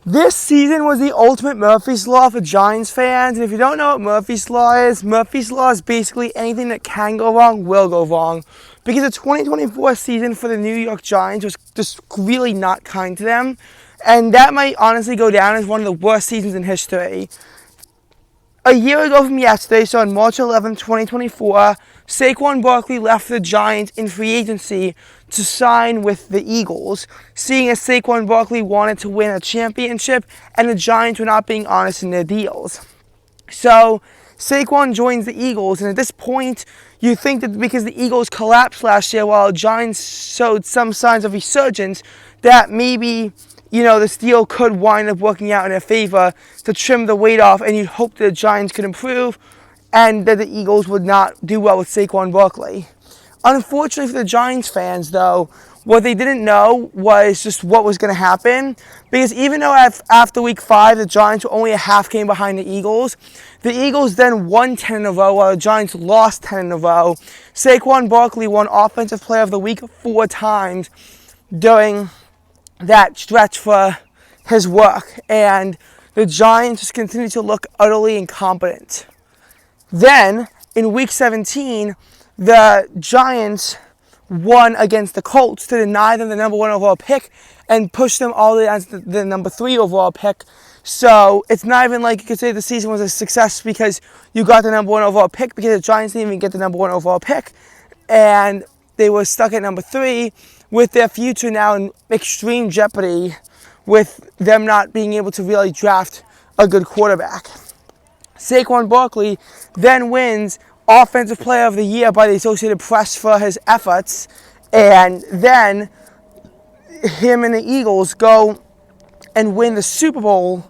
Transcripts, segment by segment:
This season was the ultimate Murphy's Law for Giants fans, and if you don't know what Murphy's Law is basically anything that can go wrong will go wrong. Because the 2024 season for the New York Giants was just really not kind to them, and that might honestly go down as one of the worst seasons in history. A year ago from yesterday, so on March 11, 2024, Saquon Barkley left the Giants in free agency to sign with the Eagles, seeing as Saquon Barkley wanted to win a championship and the Giants were not being honest in their deals. So Saquon joins the Eagles, and at this point, you think that because the Eagles collapsed last year while the Giants showed some signs of resurgence, that maybe this deal could wind up working out in their favor to trim the weight off, and you'd hope that the Giants could improve and that the Eagles would not do well with Saquon Barkley. Unfortunately for the Giants fans, though, what they didn't know was just what was going to happen. Because even though after week 5, the Giants were only a half game behind the Eagles then won 10 in a row while the Giants lost 10 in a row. Saquon Barkley won Offensive Player of the Week 4 times during that stretch for his work, and the Giants just continued to look utterly incompetent. Then, in week 17, the Giants won against the Colts to deny them the number 1 overall pick and push them all the way down to the number 3 overall pick. So it's not even like you could say the season was a success because you got the number 1 overall pick, because the Giants didn't even get the number 1 overall pick, and they were stuck at number 3 with their future now in extreme jeopardy with them not being able to really draft a good quarterback. Saquon Barkley then wins Offensive Player of the Year by the Associated Press for his efforts, and then him and the Eagles go and win the Super Bowl.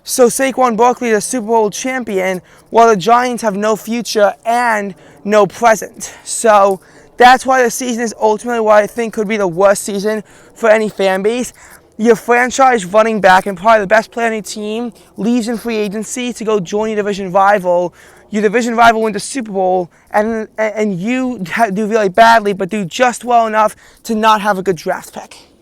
So Saquon Barkley is a Super Bowl champion while the Giants have no future and no present. So that's why the season is ultimately what I think could be the worst season for any fan base. Your franchise running back and probably the best player on your team leaves in free agency to go join your division rival. Your division rival wins the Super Bowl, and you do really badly, but do just well enough to not have a good draft pick.